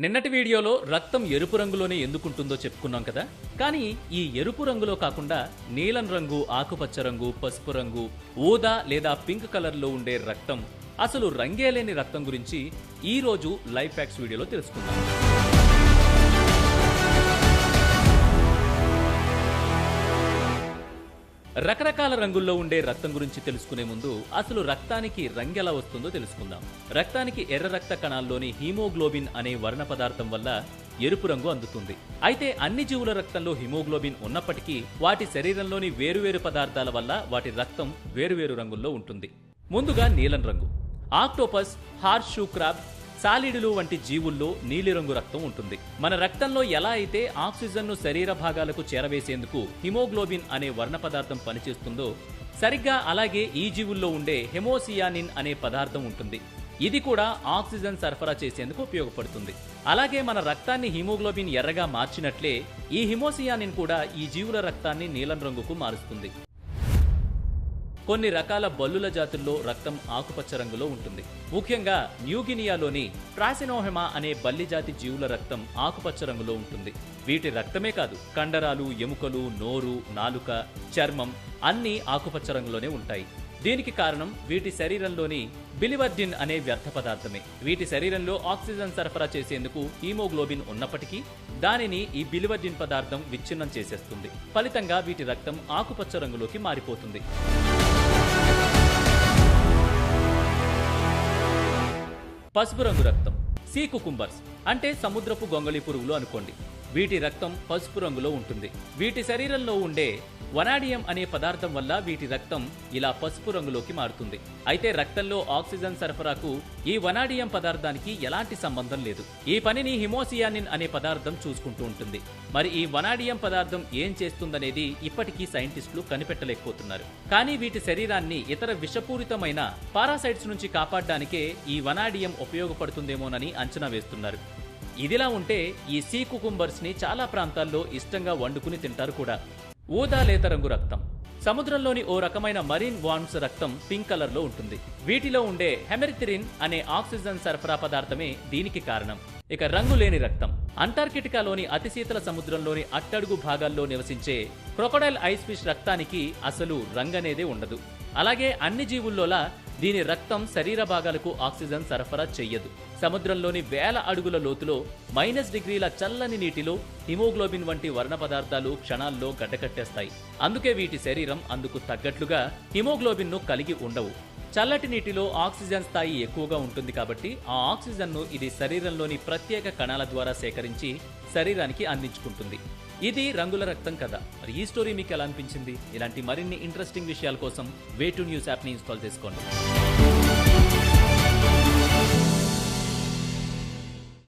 నిన్నటి వీడియోలో రక్తం ఎరుపు రంగులోనే ఎందుకుంటుందో చెప్పుకున్నాం కదా. కానీ ఈ ఎరుపు రంగులో కాకుండా నీలం రంగు, ఆకుపచ్చ రంగు, పసుపు రంగు, ఊదా లేదా పింక్ కలర్లో ఉండే రక్తం, అసలు రంగే లేని రక్తం గురించి ఈ రోజు లైఫ్ ఫ్యాక్ట్స్ వీడియోలో తెలుసుకుందాం. రకరకాల రంగుల్లో ఉండే రక్తం గురించి తెలుసుకునే ముందు అసలు రక్తానికి రంగు ఎలా వస్తుందో తెలుసుకుందాం. రక్తానికి ఎర్ర రక్త కణాల్లోని హీమోగ్లోబిన్ అనే వర్ణ పదార్థం వల్ల ఎరుపు రంగు అందుతుంది. అయితే అన్ని జీవుల రక్తంలో హిమోగ్లోబిన్ ఉన్నప్పటికీ వాటి శరీరంలోని వేరువేరు పదార్థాల వల్ల వాటి రక్తం వేరువేరు రంగుల్లో ఉంటుంది. ముందుగా నీలం రంగు. ఆక్టోపస్, హార్స్ షూ క్రాబ్, సాలీడులు వంటి జీవుల్లో నీలిరంగు రక్తం ఉంటుంది. మన రక్తంలో ఎలా అయితే ఆక్సిజన్ను శరీర భాగాలకు చేరవేసేందుకు హిమోగ్లోబిన్ అనే వర్ణ పదార్థం పనిచేస్తుందో, సరిగ్గా అలాగే ఈ జీవుల్లో ఉండే హెమోసియానిన్ అనే పదార్థం ఉంటుంది. ఇది కూడా ఆక్సిజన్ సరఫరా చేసేందుకు ఉపయోగపడుతుంది. అలాగే మన రక్తాన్ని హిమోగ్లోబిన్ ఎర్రగా మార్చినట్లే ఈ హిమోసియానిన్ కూడా ఈ జీవుల రక్తాన్ని నీలం రంగుకు మారుస్తుంది. కొన్ని రకాల బల్లుల జాతుల్లో రక్తం ఆకుపచ్చ రంగులో ఉంటుంది. ముఖ్యంగా న్యూగినియాలోని ట్రాసినోహెమా అనే బల్లి జాతి జీవుల రక్తం ఆకుపచ్చ రంగులో ఉంటుంది. వీటి రక్తమే కాదు, కండరాలు, ఎముకలు, నోరు, నాలుక, చర్మం అన్నీ ఆకుపచ్చ రంగులోనే ఉంటాయి. దీనికి కారణం వీటి శరీరంలోని బిలివర్జిన్ అనే వ్యర్థ పదార్థమే. వీటి శరీరంలో ఆక్సిజన్ సరఫరా చేసేందుకు హీమోగ్లోబిన్ ఉన్నప్పటికీ దానిని ఈ బిలివర్జిన్ పదార్థం విచ్ఛిన్నం చేసేస్తుంది. ఫలితంగా వీటి రక్తం ఆకుపచ్చ రంగులోకి మారిపోతుంది. పసుపు రంగు రక్తం. సీ కుకుంబర్స్ అంటే సముద్రపు గొంగళి పురుగులు అనుకోండి. వీటి రక్తం పసుపు రంగులో ఉంటుంది. వీటి శరీరంలో ఉండే వనాడియం అనే పదార్థం వల్ల వీటి రక్తం ఇలా పసుపు రంగులోకి మారుతుంది. అయితే రక్తంలో ఆక్సిజన్ సరఫరాకు ఈ వనాడియం పదార్థానికి ఎలాంటి సంబంధం లేదు. ఈ పనిని హిమోసియానిన్ అనే పదార్థం చూసుకుంటూ ఉంటుంది. మరి ఈ వనాడియం పదార్థం ఏం చేస్తుందనేది ఇప్పటికీ సైంటిస్టులు కనిపెట్టలేకపోతున్నారు. కానీ వీటి శరీరాన్ని ఇతర విషపూరితమైన పారాసైట్స్ నుంచి కాపాడడానికే ఈ వనాడియం ఉపయోగపడుతుందేమోనని అంచనా వేస్తున్నారు. ఇదిలా ఉంటే ఈ సీ కుకుంబర్స్ ని చాలా ప్రాంతాల్లో ఇష్టంగా వండుకుని తింటారు కూడా. ఊదా లేత రంగు రక్తం. సముద్రంలోని ఓ రకమైన మరీన్ వార్మ్స్ రక్తం పింక్ కలర్ లో ఉంటుంది. వీటిలో ఉండే హెమెరిథ్రిన్ అనే ఆక్సిజన్ సరఫరా పదార్థమే దీనికి కారణం. ఇక రంగు లేని రక్తం. అంటార్కిటికాలోని అతి శీతల సముద్రంలోని అట్టడుగు భాగాల్లో నివసించే క్రొకొడైల్ ఐస్ ఫిష్ రక్తానికి అసలు రంగనేదే ఉండదు. అలాగే అన్ని జీవుల్లోలా దీని రక్తం శరీర భాగాలకు ఆక్సిజన్ సరఫరా చెయ్యదు. సముద్రంలోని వేల అడుగుల లోతులో -డిగ్రీల చల్లని నీటిలో హిమోగ్లోబిన్ వంటి వర్ణ పదార్థాలు క్షణాల్లో గడ్డకట్టేస్తాయి. అందుకే వీటి శరీరం అందుకు తగ్గట్లుగా హిమోగ్లోబిన్ ను కలిగి ఉండవు. చల్లటి నీటిలో ఆక్సిజన్ స్థాయి ఎక్కువగా ఉంటుంది కాబట్టి ఆ ఆక్సిజన్ ను ఇది శరీరంలోని ప్రత్యేక కణాల ద్వారా సేకరించి శరీరానికి అందించుకుంటుంది. ఇది రంగుల రక్తం కథ. మరి ఈ స్టోరీ మీకు ఎలా అనిపించింది? ఇలాంటి మరిన్ని ఇంట్రెస్టింగ్ విషయాల కోసం వే2న్యూస్ యాప్ ని ఇన్స్టాల్ చేసుకోండి.